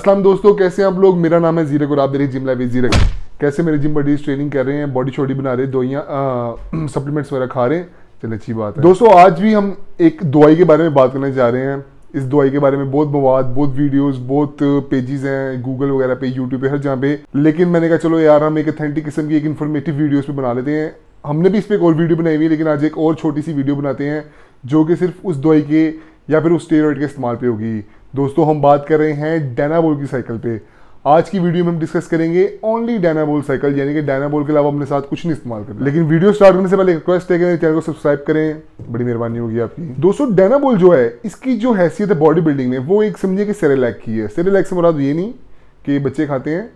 अस्सलाम दोस्तों, कैसे हैं आप लोग। मेरा नाम है जीरक और आप देख रहे हैं जिम लाइफ विद जीरक। कैसे मेरे जिम बडीज ट्रेनिंग कर रहे हैं, बॉडी छोटी बना रहे हैं, दवाइयाँ सप्लीमेंट्स वगैरह खा रहे हैं। चलिए अच्छी बात है दोस्तों। आज भी हम एक दवाई के बारे में बात करने जा रहे हैं। इस दवाई के बारे में बहुत मवाद, बहुत वीडियोस, बहुत पेजेस हैं गूगल वगैरह पे, यूट्यूब पे, हर जहाँ पे। लेकिन मैंने कहा चलो यार हम एक ऑथेंटिक किस्म की एक इन्फॉर्मेटिव वीडियोस पे बना लेते हैं। हमने भी इस पर एक और वीडियो बनाई हुई है, लेकिन आज एक और छोटी सी वीडियो बनाते हैं जो कि सिर्फ उस दवाई के या फिर उस स्टेरॉइड के इस्तेमाल पे होगी। दोस्तों हम बात कर रहे हैं डायनाबोल की साइकिल पे। आज की वीडियो में हम डिस्कस करेंगे ओनली डायनाबोल साइकिल, यानी कि डायनाबोल के अलावा अपने साथ कुछ नहीं इस्तेमाल करें। लेकिन वीडियो स्टार्ट करने से पहले रिक्वेस्ट है कि चैनल को सब्सक्राइब करें, बड़ी मेहरबानी होगी आपकी। दोस्तों डायनाबोल जो है, इसकी जो हैसियत है बॉडी बिल्डिंग में, वो एक समझिए कि सेरेलैक की है। सेरेलैक से मुराद ये नहीं कि बच्चे खाते हैं,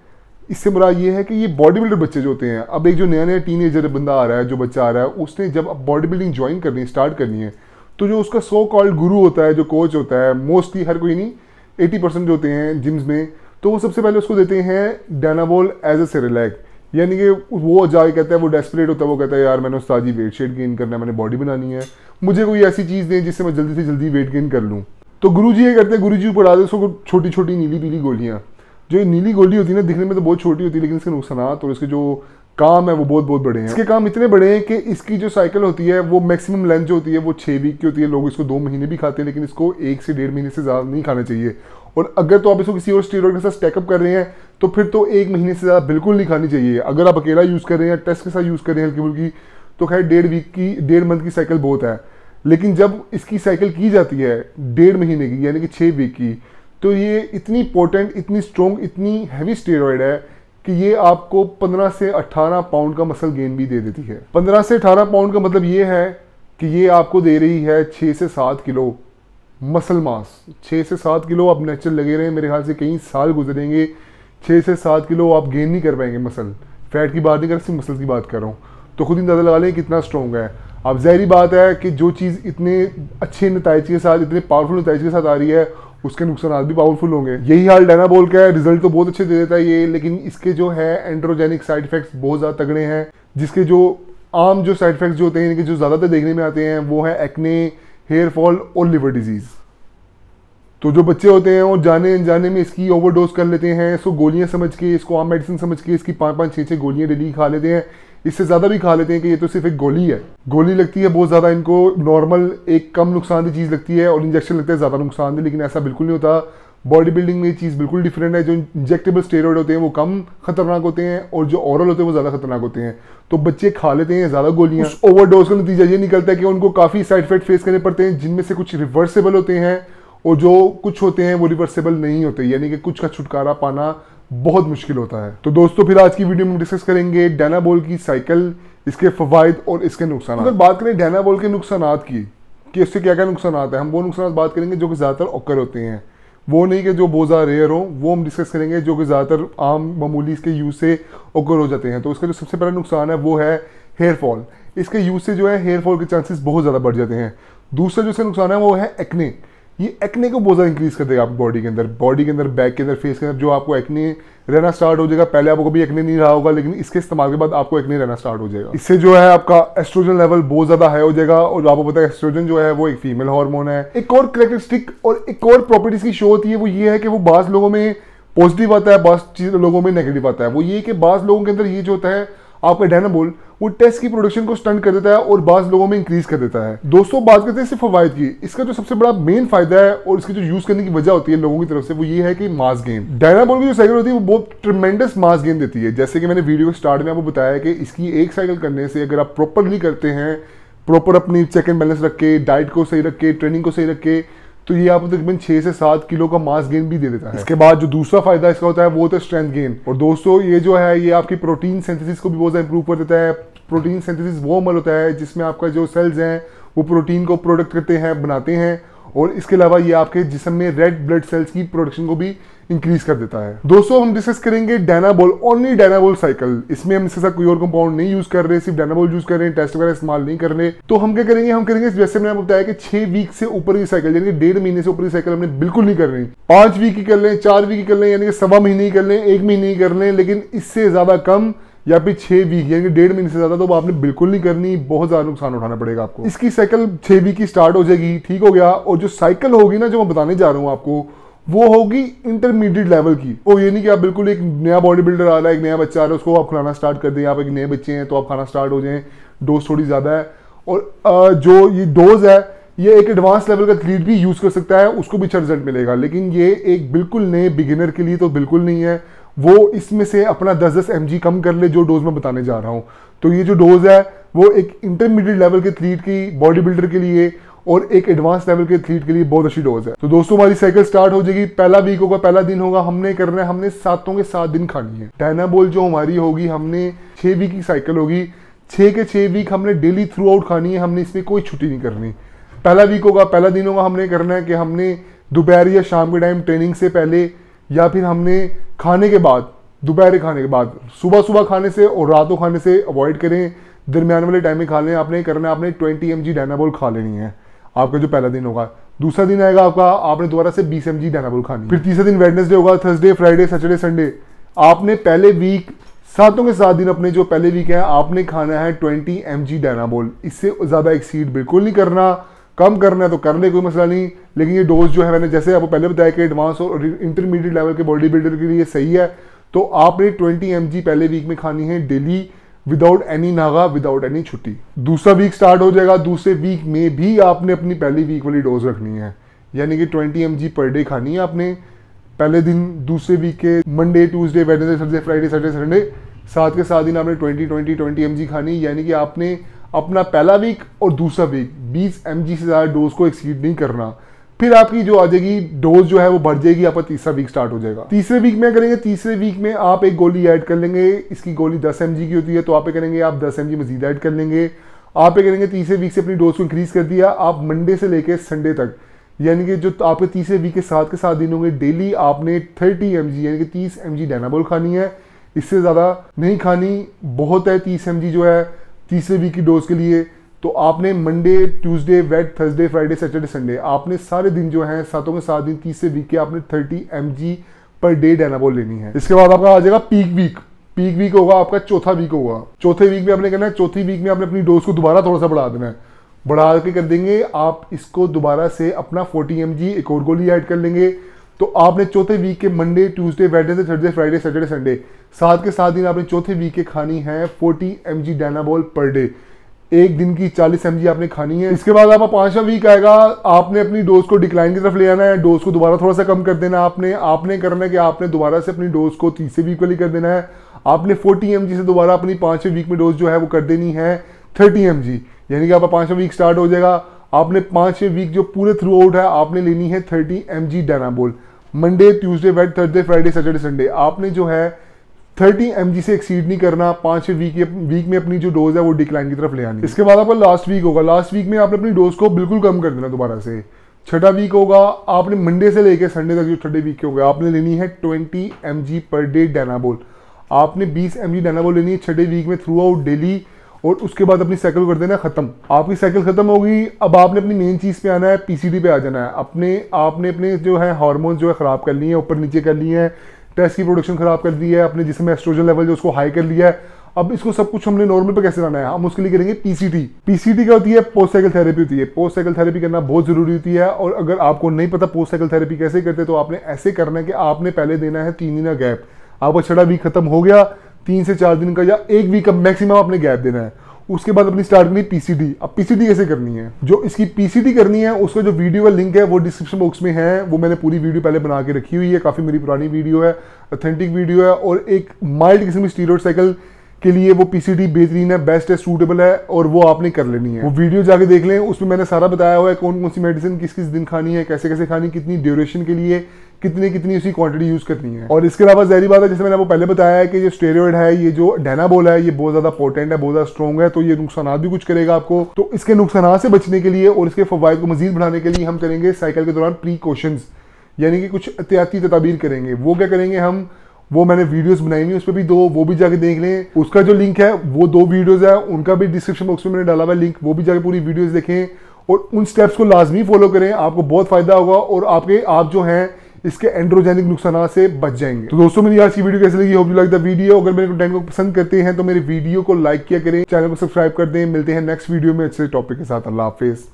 इससे मुराद ये है कि ये बॉडी बिल्डर बच्चे जो होते हैं। अब एक जो नया नया टीनेजर बंदा आ रहा है, जो बच्चा आ रहा है, उसने जब अब बॉडी बिल्डिंग ज्वाइन करनी है, स्टार्ट करनी है, तो जो उसका सो कॉल्ड गुरु होता है, जो कोच होता है, मोस्टली हर कोई नहीं 80% जो होते हैं जिम्स में, तो वो सबसे पहले उसको देते हैं डायनाबोल एज ए सेरेलैक। यानी कि वो जाके कहता है, वो डेस्परेट होता है, वो कहता है यार मैंने उस्ताद जी वेट शेड गेन करना है, मैंने बॉडी बनानी है, मुझे कोई ऐसी चीज़ दें जिससे मैं जल्दी से जल्दी वेट गेन कर लूँ। तो गुरु जी ये करते हैं, गुरु जी को पढ़ा दे उसको छोटी छोटी नीली पीली गोलियाँ। जो ये नीली गोली होती है ना, दिखने में तो बहुत छोटी होती है, लेकिन इसके नुकसान और इसके जो काम है वो बहुत बहुत बड़े हैं। इसके काम इतने बड़े हैं कि इसकी जो साइकिल होती है वो मैक्सिमम लेंथ जो होती है वो 6 वीक की होती है। लोग इसको 2 महीने भी खाते हैं, लेकिन इसको 1 से 1.5 महीने से ज़्यादा नहीं खाना चाहिए। और अगर तो आप इसको किसी और स्टेरॉइड के साथ स्टैकअप कर रहे हैं तो फिर तो 1 महीने से ज़्यादा बिल्कुल नहीं खानी चाहिए। अगर आप अकेला यूज़ कर रहे हैं, टेस्ट के साथ यूज़ कर रहे हैं हल्की फुल्की, तो खैर 1.5 मंथ की साइकिल बहुत है। लेकिन जब इसकी साइकिल की जाती है 1.5 महीने की, यानी कि 6 वीक की, तो ये इतनी पोटेंट, इतनी स्ट्रॉन्ग, इतनी हैवी स्टेरॉइड है कि ये आपको 15 से 18 पाउंड का मसल गेन भी दे देती है। 15 से 18 पाउंड का मतलब ये है कि ये आपको दे रही है 6 से 7 किलो मसल मास। 6 से 7 किलो आप नेचुरल लगे रहे, मेरे ख्याल से कई साल गुजरेंगे, 6 से 7 किलो आप गेन नहीं कर पाएंगे मसल। फैट की बात नहीं कर रहा, सिर्फ मसल की बात कर रहा हूँ। तो खुद ही अंदाजा लगा लें कितना स्ट्रॉन्ग है। अब ज़ाहिरी बात है कि जो चीज़ इतने अच्छे नतीजे के साथ, इतने पावरफुल नतीजे के साथ आ रही है, उसके नुकसान भी पावरफुल होंगे। यही हाल डायनाबोल का है। रिजल्ट तो बहुत अच्छे दे देता है ये, लेकिन इसके जो है एंड्रोजेनिक साइड इफेक्ट्स बहुत ज़्यादा तगड़े हैं। जिसके जो आम जो साइड इफेक्ट्स जो होते हैं, जो ज़्यादातर देखने में आते हैं, वो है एक्ने, हेयर फॉल और लिवर डिजीज़। तो जो बच्चे होते हैं वो जाने अनजाने में इसकी ओवरडोज कर लेते हैं, इसको गोलियां समझ के, इसको आम मेडिसिन समझ के इसकी 5-5, 6-6 गोलियां डेली खा लेते हैं। इससे ज़्यादा भी खा लेते हैं कि ये तो सिर्फ एक गोली है। गोली लगती है बहुत ज़्यादा इनको, नॉर्मल एक कम नुकसानदेह चीज़ लगती है, और इंजेक्शन लगता है ज़्यादा नुकसानदेह। लेकिन ऐसा बिल्कुल नहीं होता। बॉडी बिल्डिंग में ये चीज़ बिल्कुल डिफरेंट है। जो इंजेक्टेबल स्टेरॉइड होते हैं वो कम खतरनाक होते हैं, और जो ओरल होते हैं वो ज़्यादा खतरनाक होते हैं। तो बच्चे खा लेते हैं ज़्यादा गोलियां। उस ओवरडोज का नतीजा ये निकलता है कि उनको काफ़ी साइड इफेक्ट फेस करने पड़ते हैं, जिनमें से कुछ रिवर्सेबल होते हैं और जो कुछ होते हैं वो रिवर्सेबल नहीं होते, यानी कि कुछ का छुटकारा पाना बहुत मुश्किल होता है। तो दोस्तों फिर आज की वीडियो में डिस्कस करेंगे डायनाबोल की साइकिल, इसके फवायद और इसके नुकसान। अगर बात करें डायनाबोल के नुकसानात की कि इससे क्या क्या नुकसान आता है, हम वो नुकसान बात करेंगे जो कि ज़्यादातर ऑकर होते हैं। वो नहीं कि जो बहुत ज़्यादा रेयर हो, वो हम डिस्कस करेंगे जो कि ज़्यादातर आम मामूली इसके यूज़ से ऑकर हो जाते हैं। तो इसका जो सबसे पहला नुकसान है वो है हेयर फॉल। इसके यूज़ से जो है हेयर फॉल के चांसेस बहुत ज़्यादा बढ़ जाते हैं। दूसरा जो इसका नुकसान है वो है एक्ने। ये एक्ने को बहुत ज़्यादा इंक्रीज कर देगा आपकी बॉडी के अंदर, बैक के अंदर, फेस के अंदर। जो आपको एक्ने रहना स्टार्ट हो जाएगा, पहले आपको कभी एक्ने नहीं रहा होगा, लेकिन इसके इस्तेमाल के बाद आपको एक्ने रहना स्टार्ट हो जाएगा। इससे जो है आपका एस्ट्रोजन लेवल बहुत ज़्यादा हाई हो जाएगा, और आपको पता है एस्ट्रोजन जो है वो एक फीमेल हार्मोन है। एक और कैरेक्टरिस्टिक और एक और प्रॉपर्टीज की शो होती है, वो ये है कि वो बाज़ लोगों में पॉजिटिव आता है, बाज़ लोगों में नेगेटिव आता है। वो ये कि बाज़ लोगों के अंदर ये जो होता है आपका डायनाबोल, वो टेस्ट की प्रोडक्शन को स्टंट कर देता है और बाज़ लोगों में इंक्रीज कर देता है। दोस्तों बात करते हैं इससे फवायद की। इसका जो सबसे बड़ा मेन फायदा है और इसके जो यूज करने की वजह होती है लोगों की तरफ से, वो ये है कि मास गेन। डायनाबोल की जो साइकिल होती है वो बहुत ट्रिमेंडस मास गेन देती है। जैसे कि मैंने वीडियो के स्टार्ट में आपको बताया कि इसकी एक साइकिल करने से अगर आप प्रॉपरली करते हैं, प्रॉपर अपनी चेक एंड बैलेंस रख के, डाइट को सही रख के, ट्रेनिंग को सही रख के, तो ये आपको तकरीबन 6 से 7 किलो का मास गेन भी दे देता है। इसके बाद जो दूसरा फायदा इसका होता है वो होता है स्ट्रेंथ गेन। और दोस्तों ये जो है ये आपकी प्रोटीन सिंथेसिस को भी बहुत ज़्यादा इंप्रूव कर देता है। प्रोटीन सिंथेसिस वो अमल होता है जिसमें आपका जो सेल्स हैं वो प्रोटीन को प्रोडक्ट करते हैं, बनाते हैं, और इसके अलावा ये आपके जिस्म में रेड ब्लड सेल्स की प्रोडक्शन को भी इंक्रीज कर देता है। दोस्तों हम डिस्कस करेंगे डायनाबोल, ओनली डायनाबोल साइकिल। इसमें हम इसके साथ कोई और कंपाउंड नहीं यूज कर रहे, सिर्फ डायनाबोल यूज कर रहे हैं, टेस्ट वगैरह इस्तेमाल नहीं कर रहे। तो हम क्या करेंगे, हम करेंगे जैसे मैंने आपको बताया कि 6 वीक से ऊपर की साइकिल, यानी कि 1.5 महीने से ऊपर की साइकिल हमने बिल्कुल नहीं कर रही। 5 वीक की कर लें, 4 वीक की कर लें, यानी कि 1.25 महीने की कर लें, 1 महीने की कर लें, लेकिन इससे ज्यादा कम या फिर 6 वीक यानी कि 1.5 महीने से ज्यादा तो आपने बिल्कुल नहीं करनी। बहुत ज्यादा नुकसान उठाना पड़ेगा आपको। इसकी साइकिल 6 वीक की स्टार्ट हो जाएगी, ठीक हो गया। और जो साइकिल होगी ना, जो मैं बताने जा रहा हूँ आपको, वो होगी इंटरमीडिएट लेवल की। वो ये नहीं कि आप बिल्कुल एक नया बॉडी बिल्डर आ रहा है, एक नया बच्चा आ रहा है, उसको आप खिलाना स्टार्ट कर दें, आप एक नए बच्चे हैं तो आप खाना स्टार्ट हो जाएं, डोज थोड़ी ज़्यादा है। और जो ये डोज है ये एक एडवांस लेवल का एथलीट भी यूज़ कर सकता है, उसको भी अच्छा रिजल्ट मिलेगा, लेकिन ये एक बिल्कुल नए बिगिनर के लिए तो बिल्कुल नहीं है। वो इसमें से अपना 10-10 mg कम कर ले जो डोज मैं बताने जा रहा हूँ। तो ये जो डोज है वो एक इंटरमीडिएट लेवल के एथलीट की, बॉडी बिल्डर के लिए और एक एडवांस लेवल के एथलीट के लिए बहुत अच्छी डोज है। तो दोस्तों हमारी साइकिल स्टार्ट हो जाएगी, पहला वीक होगा, पहला दिन होगा, हमने करना है, हमने 7 के 7 दिन खानी है। डायनाबोल जो हमारी होगी, हमने 6 वीक की साइकिल होगी, 6 के 6 वीक हमने डेली थ्रू आउट खानी है, हमने इसमें कोई छुट्टी नहीं करनी। पहला वीक होगा, पहला दिन होगा, हमने करना है कि हमने दोपहर या शाम के टाइम ट्रेनिंग से पहले या फिर हमने खाने के बाद, दोपहर खाने के बाद, सुबह खाने से और रातों खाने से अवॉइड करें, दरमियान वाले टाइम में खा लें। आपने करना है, आपने 20 mg डायनाबोल खा लेनी है आपका जो पहला दिन होगा। दूसरा दिन आएगा आपका, आपने दोबारा से 20 mg डायनाबोल खानी। फिर तीसरा दिन वेडनेसडे होगा, थर्सडे, फ्राइडे, सैटरडे, संडे, आपने पहले वीक 7 के 7 दिन अपने जो पहले वीक है आपने खाना है 20 mg डायनाबोल। इससे ज़्यादा एक्सीड बिल्कुल नहीं करना, कम करना है तो कर ले, कोई मसला नहीं। लेकिन ये डोज जो है मैंने जैसे आपको पहले बताया कि एडवांस और इंटरमीडिएट लेवल के बॉडी बिल्डर के लिए सही है। तो आपने 20 mg पहले वीक में खानी है daily, without any Naga, without any छुट्टी। दूसरा वीक स्टार्ट हो जाएगा, दूसरे वीक में भी आपने अपनी पहली वीक वाली डोज रखनी है, यानी कि 20 mg पर डे खानी है आपने पहले दिन। दूसरे वीक के Monday, Tuesday, Wednesday, Thursday, Friday, Saturday, Sunday, 7 के 7 दिन आपने 20 mg खानी, यानी कि आपने अपना पहला वीक और दूसरा वीक 20 mg से ज़्यादा डोज को एक्सीड नहीं करना। फिर आपकी जो आ जाएगी डोज जो है वो बढ़ जाएगी, आपका तीसरा वीक स्टार्ट हो जाएगा। तीसरे वीक में करेंगे, तीसरे वीक में आप एक गोली ऐड कर लेंगे, इसकी गोली 10 mg की होती है, तो आप करेंगे आप 10 mg मजीद ऐड कर लेंगे। आप करेंगे तीसरे वीक से अपनी डोज को इंक्रीज कर दिया, आप मंडे से लेकर संडे तक, यानी कि जो आपके तीसरे वीक के 7 के 7 दिन होंगे, डेली आपने 30 mg यानी कि 30 mg डायनाबोल खानी है। इससे ज़्यादा नहीं खानी, बहुत है 30 mg जो है तीसरे वीक की डोज के लिए। तो आपने मंडे, ट्यूसडे, वेड, थर्सडे, फ्राइडे, सैटरडे, संडे, आपने सारे दिन जो हैं 7 के 7 दिन तीसरे वीक के आपने 30 mg पर डे डायनाबोल लेनी है। इसके बाद आपका आ जाएगा पीक वीक। पीक वीक होगा आपका चौथा वीक होगा। चौथे वीक में आपने करना है, चौथी वीक में आपने अपनी डोज को दोबारा थोड़ा सा बढ़ा देना है, बढ़ा के कर देंगे आप इसको दोबारा से अपना 40 mg एक और गोली ऐड कर लेंगे। तो आपने चौथे वीक के Monday, Tuesday, Wednesday, Thursday, Friday, Saturday, Sunday, 7 के 7 दिन आपने चौथे वीक के खानी है 40 mg डायनाबोल पर डे। एक दिन की 40 mg आपने खानी है। इसके बाद आपका 5वां वीक आएगा, आपने अपनी डोज को डिक्लाइन की तरफ ले आना है, डोज को दोबारा थोड़ा सा कम कर देना। आपने करना है कि आपने दोबारा से अपनी डोज को तीसरे वीक वाली कर देना है। आपने 40 mg से दोबारा अपनी 5वें वीक में डोज जो है वो कर देनी है 30 mg, यानी कि आपका 5वां वीक स्टार्ट हो जाएगा। आपने 5वें वीक जो पूरे थ्रू आउट है आपने लेनी है 30 mg डायनाबोल। मंडे, ट्यूसडे, वेड, थर्सडे, फ्राइडे, सैटरडे, संडे, आपने जो है 30 mg से एक्सीड नहीं करना। 5वें वीक में अपनी जो डोज है वो डिक्लाइन की तरफ ले आनी। इसके बाद आपका लास्ट वीक होगा, लास्ट वीक में आपने अपनी डोज को बिल्कुल कम कर देना दोबारा से। 6वां वीक होगा, आपने मंडे से लेकर संडे तक जो 3rd वीक के हो गया आपने लेनी है 20 mg पर डे डायनाबोल। आपने 20 mg डायनाबोल लेनी है 6वें वीक में थ्रू आउट डेली, और उसके बाद अपनी साइकिल कर देना खत्म। आपकी साइकिल खत्म होगी, अब आपने अपनी मेन चीज पे आना है, पीसीडी पे आ जाना है। आपने अपने जो है हार्मोन जो है खराब कर लिए हैं, ऊपर नीचे कर लिए हैं, टेस्ट की प्रोडक्शन खराब कर दी है, अपने जिसम में एस्ट्रोजन लेवल जो उसको हाई कर लिया है। अब इसको सब कुछ हमने नॉर्मल पे कैसे लाना है, हम उसके लिए करेंगे पीसीटी। पीसीटी क्या होती है? पोस्ट साइकिल थेरेपी होती है। पोस्ट साइकिल थेरेपी करना बहुत जरूरी होती है, और अगर आपको नहीं पता पोस्ट साइकिल थेरेपी कैसे करते तो आपने ऐसे करना है कि आपने पहले देना है 3 दिन का गैप। आपका 6वां वीक खत्म हो गया, 3 से 4 दिन का या 1 वीक का मैक्सिमम आपने गैप देना है। उसके बाद अपनी स्टार्ट करनी पीसीडी। अब पीसीडी कैसे करनी है? जो इसकी पीसीडी करनी है उसका जो वीडियो का लिंक है वो डिस्क्रिप्शन बॉक्स में है, वो मैंने पूरी वीडियो पहले बना के रखी हुई है, काफी मेरी पुरानी वीडियो है, ऑथेंटिक वीडियो है, और एक माइल्ड किस्म की स्टीरॉयड साइकिल के लिए वो पीसीडी बेहतरीन है, बेस्ट है, सूटेबल है, और वो आपने कर लेनी है। वो वीडियो जाके देख लें, उसमें मैंने सारा बताया हुआ है कौन कौन सी मेडिसिन किस किस दिन खानी है, कैसे कैसे खानी, कितनी ड्यूरेशन के लिए कितनी उसकी क्वांटिटी यूज करनी है। और इसके अलावा जहरी बात है, जैसे मैंने आपको पहले बताया है कि जो स्टेरॉइड है, ये जो डायनाबोल है, ये बहुत ज्यादा पोटेंट है, बहुत ज्यादा स्ट्रॉन्ग है, तो ये नुकसान भी कुछ करेगा आपको। तो इसके नुकसान से बचने के लिए और इसके फवायद को मजीद बढ़ाने के लिए हम करेंगे साइकिल के दौरान प्रीकॉशंस, यानी कि कुछ एहतियाती तदाबीर करेंगे। वो क्या करेंगे हम, वो मैंने वीडियोस बनाई हुई, उस पर भी 2, वो भी जाके देख लें। उसका जो लिंक है वो 2 वीडियोस है, उनका भी डिस्क्रिप्शन बॉक्स में मैंने डाला हुआ है लिंक, वो भी जाके पूरी वीडियोस देखें और उन स्टेप्स को लाजमी फॉलो करें, आपको बहुत फायदा होगा और आप जो हैं इसके एंड्रोजेनिक नुकसान से बच जाएंगे। तो दोस्तों मेरी आज की वीडियो कैसी लगी? Hope you like the video. अगर मेरे कंटेंट को पसंद करते हैं तो मेरे वीडियो को लाइक किया करें, चैनल को सब्सक्राइब कर दें। मिलते हैं नेक्स्ट वीडियो में अच्छे टॉपिक के साथ। अल्लाह हाफिज।